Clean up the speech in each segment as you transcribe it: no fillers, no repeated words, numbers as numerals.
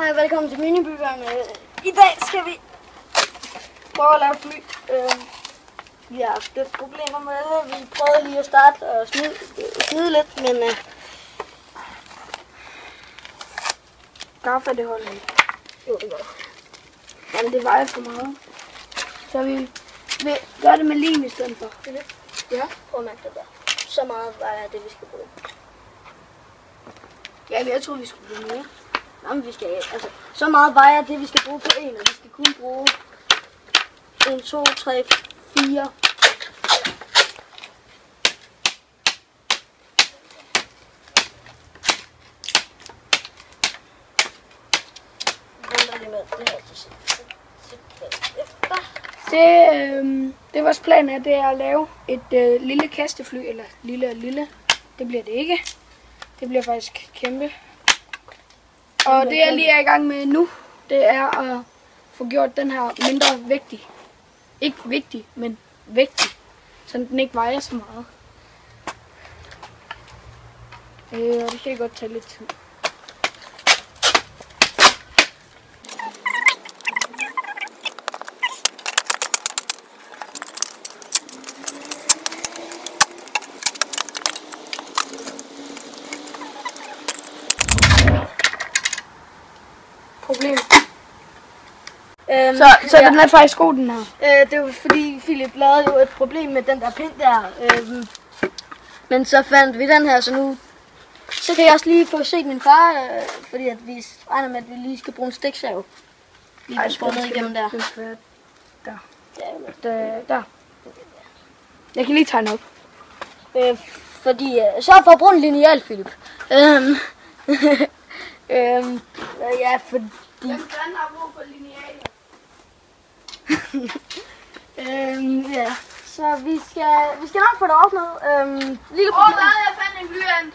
Hej, velkommen til Minibyggerne. I dag skal vi prøve at lave fly. Vi har haft lidt problemer med det. Vi prøvede lige at starte og snide lidt, men Gaffa, det holder ikke. jo, det går. Jamen, det vejer for meget. Så vi gør det med lim i stedet for. Ja. Prøv at mærke det der. Så meget vejer det, vi skal bruge. Ja, men jeg tror, vi skulle bruge mere. Jamen, vi skal, altså, så meget vejer det, vi skal bruge på en, og vi skal kun bruge 1, 2, 3, 4. Det vores plan er, det er at lave et lille kastefly, eller lille. Det bliver det ikke. Det bliver faktisk kæmpe. Og det jeg lige er i gang med nu, det er at få gjort den her mindre vægtig. Ikke vigtig, men vægtig. Så den ikke vejer så meget. Og det kan godt tage lidt tid. Så den er faktisk god, den her. Det var fordi Philip lavede jo et problem med den der pind der. Men så fandt vi den her, så nu så kan jeg også lige få set min far, fordi at vi regner med, at vi lige skal bruge en stiksav. Lige få skåret ned igennem der. Der. Jeg kan lige tegne op. Fordi, så for at bruge en lineal, Philip. Ja, fordi... Hvem har brug for linealer? Ja, så vi skal nok få det ordnet. Lige på jeg fandt en blyant.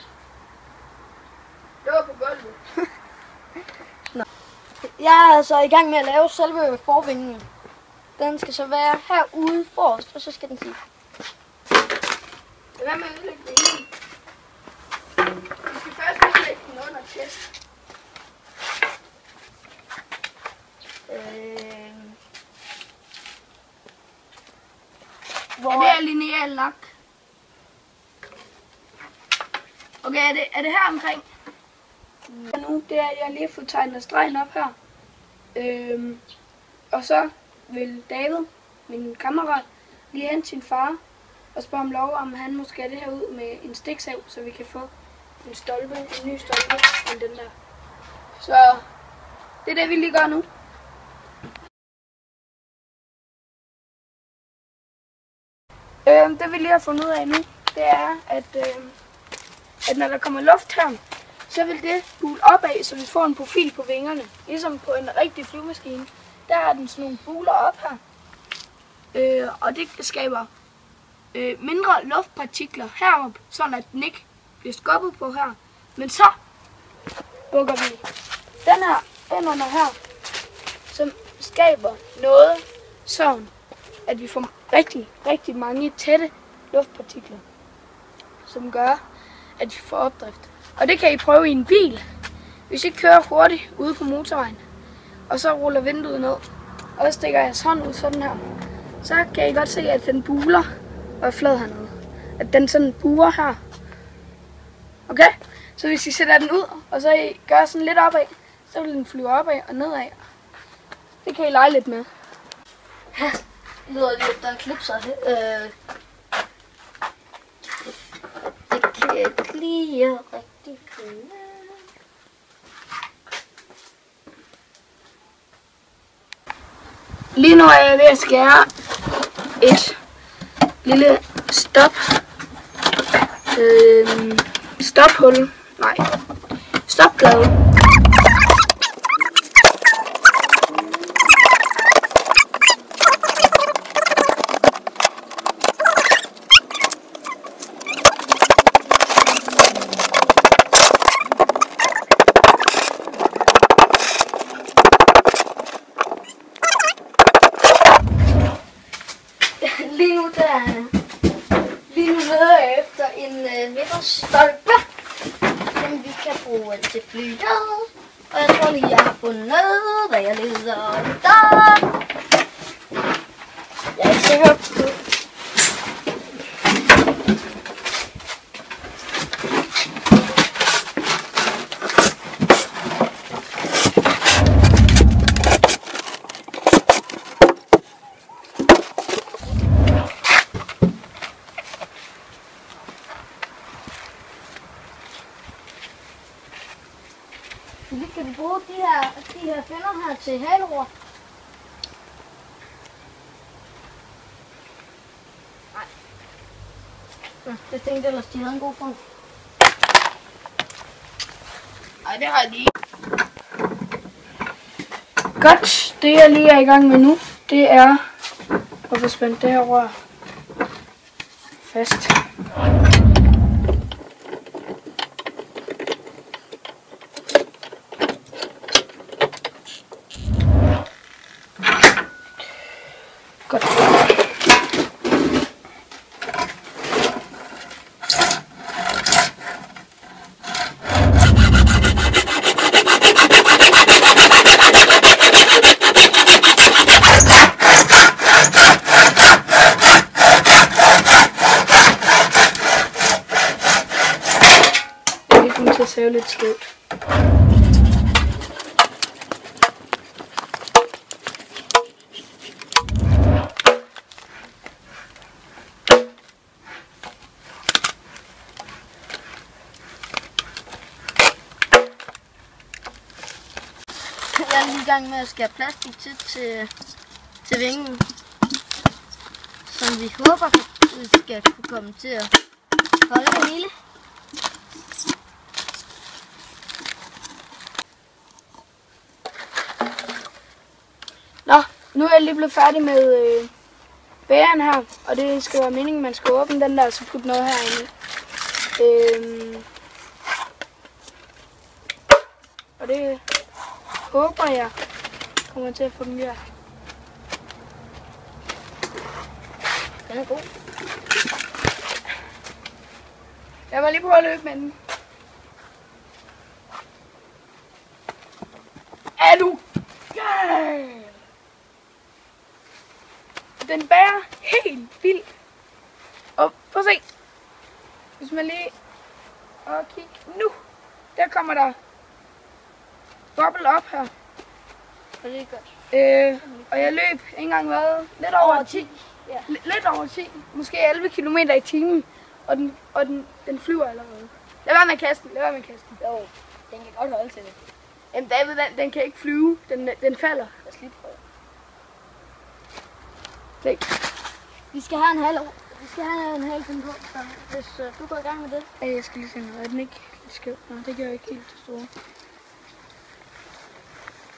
Det var på gulvet. Jeg er altså i gang med at lave selve forvingen. Den skal så være herude forrest, og så skal den sige. Hvad med at ødelægge det hele? Vi skal først ødelægge den under test. Ja, det er lineal lak. Okay, er det her omkring? Nu det er, jeg lige har fået tegnet stregen op her. Og så vil David, min kammerat, lige hente sin far og spørge om lov, om han måske skal det her ud med en stiksav, så vi kan få en ny stolpe end den der. Så det er det, vi lige gør nu. Det vi lige har fundet ud af nu, det er, at når der kommer luft her, så vil det bule opad, så vi får en profil på vingerne. Ligesom på en rigtig flyvemaskine. Der har den sådan nogle buler op her. Og det skaber mindre luftpartikler heroppe, sådan at den ikke bliver skubbet på her. Men så bukker vi den her ind under her, som skaber noget sådan, at vi får rigtig mange tætte luftpartikler, som gør, at vi får opdrift. Og det kan I prøve i en bil, hvis I kører hurtigt ude på motorvejen, og så ruller vinduet ned, og så stikker jeres hånd ud sådan her. Så kan I godt se, at den buler og er flad hernede. At den sådan buer her. Okay? Så hvis I sætter den ud, og så I gør sådan lidt opad, så vil den flyve opad og nedad. Det kan I lege lidt med. Ja, det lyder lidt, der er klipser. Det kan jeg ikke lide rigtig fint. Lige nu er jeg ved at skære et lille stophul. Nej, stopplade. Lige nu leder jeg efter en midterstolpe, som vi kan bruge til flyet. Og jeg tror, skål, jeg har fundet noget, hvad jeg leder efter. Jeg er sikker på. Så kan vi bruge de her finder her til haleror. Nej. Jeg tænkte ellers, de havde en god form. Nej, det har de ikke. Godt, det jeg lige er i gang med nu, det er at få spændt det her rør fast. Godt. Det kommer til at save lidt skævt. Jeg er lige i gang med at skære plastik til vingen, som vi håber skal kunne komme til at holde det hele. Nå, nu er jeg lige blevet færdig med bæren her, og det skal være meningen, man skal åbne den der, og så putte noget herinde. Og det håber jeg kommer til at fungere. Den er god. Jeg må lige prøve at løbe med den. Er du gal? Den bærer helt vildt. Og prøv at se. Hvis man lige kigger nu, der kommer der boble op her. Og det er godt. Og jeg løb ikke engang hvad? Lidt over 10. Ja. Lidt over 10. Måske 11 km i timen. Og den flyver allerede. Lad være med at kaste den. Lad være med at kaste den. Jo, den kan godt holde til det. Jamen David, den kan ikke flyve. Den falder. Lad os lige prøve. Se. Vi skal have en halv film på, så hvis du går i gang med det. Jeg skal lige se noget. Er den ikke lidt skæv? Nej, det gør jeg ikke helt det store.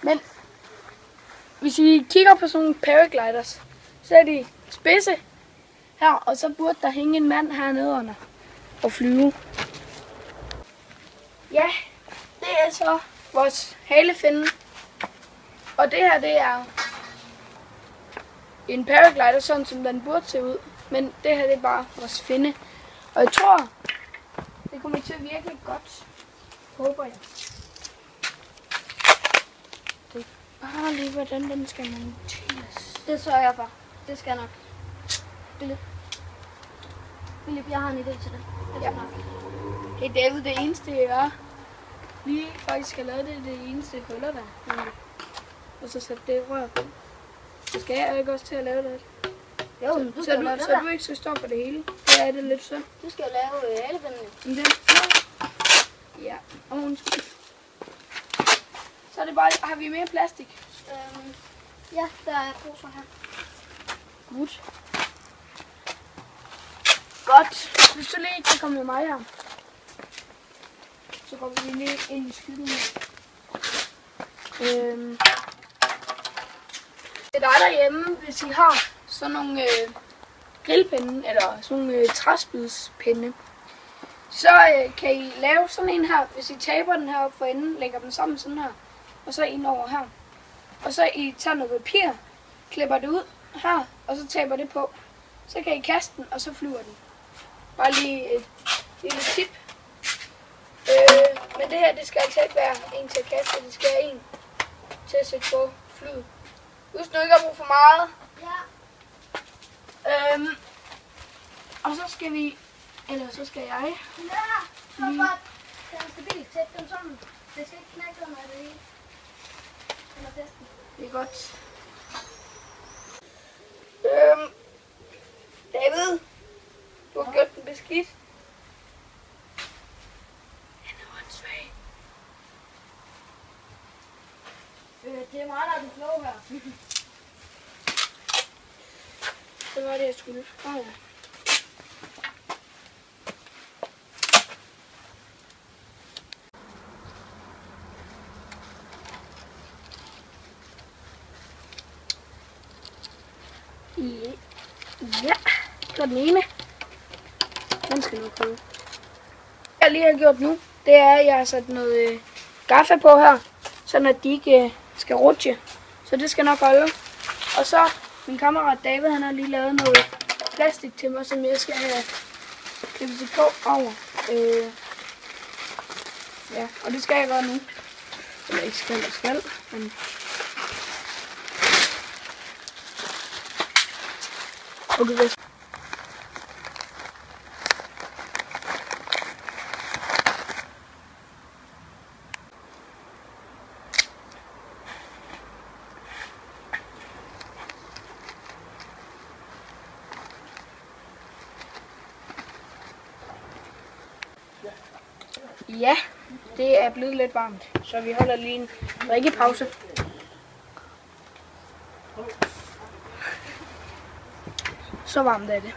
Men hvis I kigger på sådan nogle paragliders, så er de spidse her, og så burde der hænge en mand hernede under og flyve. Ja, det er så vores halefinde. Og det her, det er en paraglider, sådan som den burde se ud. Men det her, det er bare vores finde. Og jeg tror, det kommer til at virke godt. Håber jeg. Det er bare lige, hvordan den skal monteres. Det sørger jeg for. Det skal nok. Philip, jeg har en idé til det. Det skal nok. Hey David, det eneste jeg gør, lige faktisk skal lave det eneste huller der. Og så sætte det rør på. Så skal jeg ikke også til at lave det. Jo, men du skal lave det så du ikke skal stå på det hele. Det er det lidt synd. Du skal jo lave halefindene. Ja, og undskyld. Så er det bare, har vi mere plastik? Ja, der er poser her. Godt. Godt. Hvis du lige kan komme med mig her, så går vi lige ind i skyggen. Det er dig derhjemme, hvis I har sådan nogle grillpinde eller sådan nogle træspidspinde, så kan I lave sådan en her, hvis I taber den her op for enden, lægger den sammen sådan her, og så ind over her. Og så I tager noget papir, klipper det ud her, og så taber det på. Så kan I kaste den, og så flyver den. Bare lige et lille tip. Men det her, det skal altså ikke være en til at kaste, det skal være en til at sætte på flyet. Husk nu ikke at bruge for meget. Ja. Og så skal vi, eller så skal jeg. Ja, så bare den er stabilt. Sæt dem sammen. Det skal ikke knække under det hele. Eller testen. Det er godt. David, du har gjort den beskidt. Han er åndssvag. Det er mig, der er den kloge her. Det var det, jeg skulle. Ja. Ja, det var den ene. Den skal nu prøve. Jeg lige har gjort nu, det er, at jeg har sat noget gaffa på her, sådan at de ikke skal rutsche. Så det skal nok holde. Og så min kammerat David, han har lige lavet noget plastik til mig, som jeg skal have klippet på over. Ja, og det skal jeg gøre nu. Eller ikke skal, men... Okay, det. Ja, det er blevet lidt varmt, så vi holder lige en drikkepause. Så varmt er det.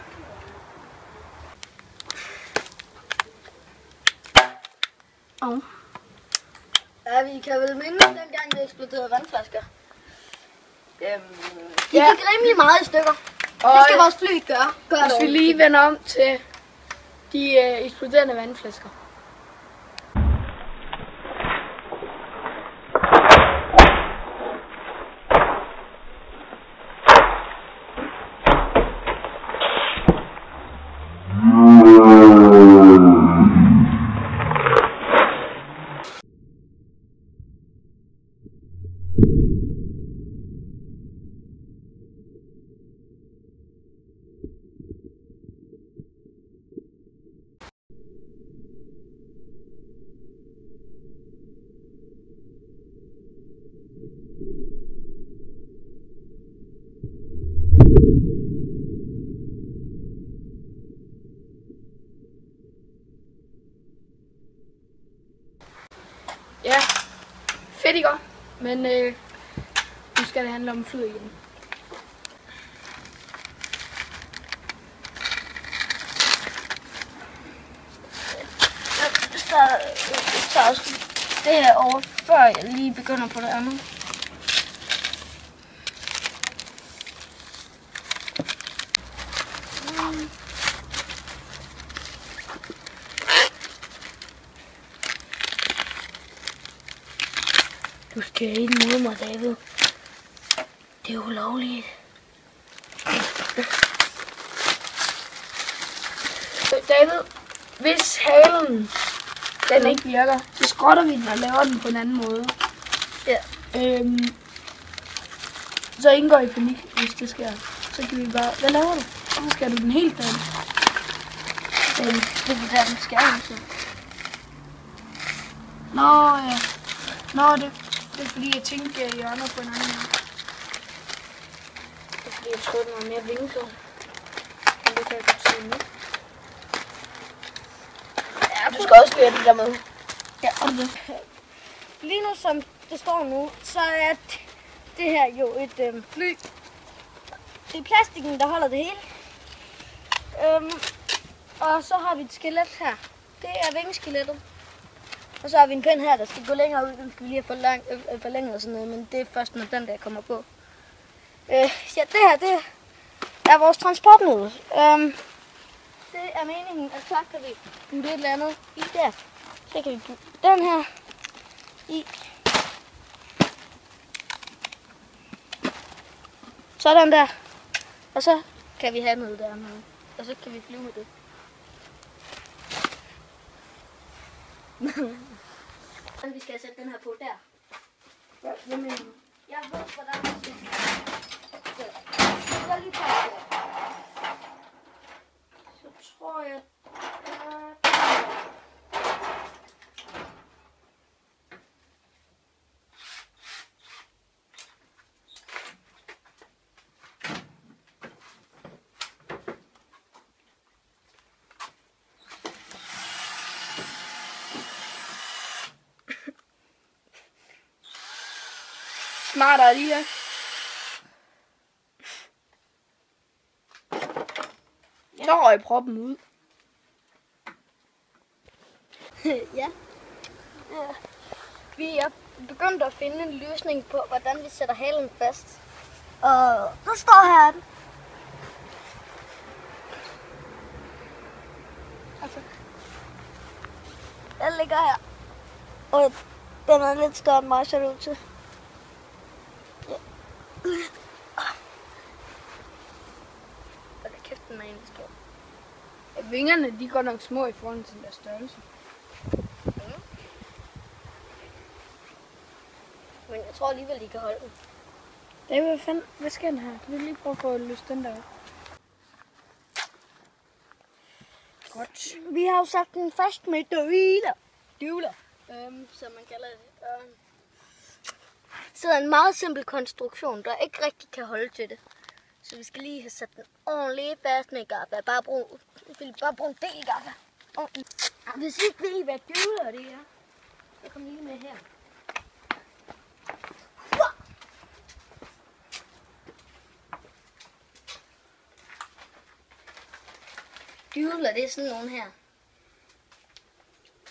Ja, vi kan vel minde dengang det eksploderede vandflasker. De gik rimelig meget i stykker. Og det skal vores fly gøre. Hvis vi lige vender om til de eksploderende vandflasker. Ja, fedt ikke? Men nu skal det handle om flyet igen. Så også det her over, før jeg lige begynder på det andet. Du skal ikke mod mig, David. Det er ulovligt. David, hvis halen den ikke virker, så skrotter vi den og laver den på en anden måde. Ja. Så ingen går i panik, hvis det sker. Så kan vi bare... Hvad laver du? Hvorfor skal du den helt den? Det er der, den skal altså. Nå, ja. Nå, det er fordi, jeg tænkte hjørner på en anden måde. Det er fordi, jeg troede, den var mere vinklet. Men det kan jeg godt se nu. Ja, du skal også gøre det der med. Ja, og det. Lige nu, som det står nu, så er det her jo et fly. Det er plastikken, der holder det hele. Og så har vi et skelet her. Det er vingeskelettet. Og så har vi en pind her, der skal gå længere ud. Den skal vi lige have forlænget og sådan noget, men det er først, når den der kommer på. Ja, det her, det er vores transportmiddel. Det er meningen, at så kan vi putte et eller andet i der. Så kan vi putte den her i. Sådan der. Og så kan vi have noget der med. Og så kan vi flyve med det. Vi skal sætte den her på der. Hvad mener du? Jeg ved, hvordan vi skal. Så lige på. Så tror jeg... Smartere lige her. Så røg proppen ud. Ja. Vi er begyndt at finde en løsning på, hvordan vi sætter halen fast. Og nu står her den. Altså, den ligger her. Og den er lidt større end mig, ser det ud til. Ja. Hold da kæft, den er egentlig stor. Ja, vingerne, de er godt nok små i forhold til deres størrelse. Men jeg tror alligevel, de kan holde den. David, hvad skal den her? Du vil lige prøve at få løst den der op. Godt. Vi har jo sat den fast med døvler, som man kalder det. Så er en meget simpel konstruktion, der ikke rigtig kan holde til det. Så vi skal lige have sat den ordentligt fast med gaffa. Bare brug en del gaffa. Hvis I ikke ved, hvad døvler det er, så kom lige med her. Døvler, det er sådan nogle her.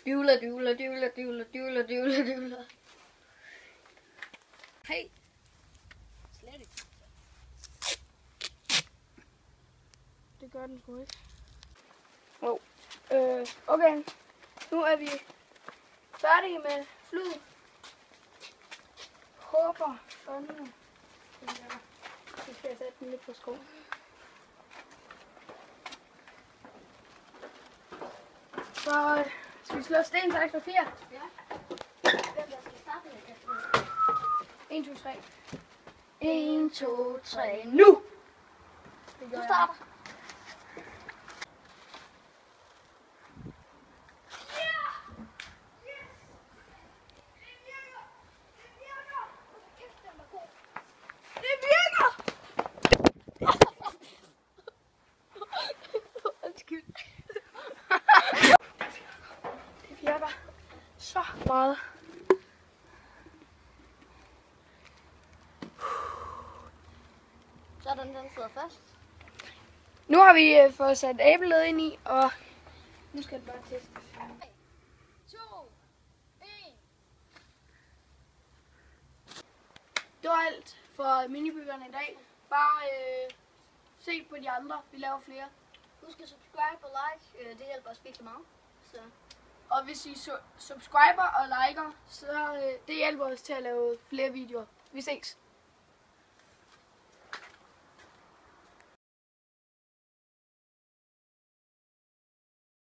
Døvler. Hey. Slet ikke. Det gør den sgu ikke. Okay. Nu er vi færdige med flyet. Håber fandme. Så skal jeg sætte den lidt på skoen. Så skal vi slå sten, saks, papir? Ja. Hvem der skal starte med? 1, 2, 3. 1, 2, 3, nu! Du starter. Så meget. Sådan, den sidder fast. Nu har vi fået sat æbeled ind i, og nu skal det bare testes. 2, 1. Det var alt for minibyggerne i dag. Bare se på de andre. Vi laver flere. Husk at subscribe og like. Det hjælper os virkelig meget. Så. Og hvis I subscriber og liker, så det hjælper os til at lave flere videoer. Vi ses.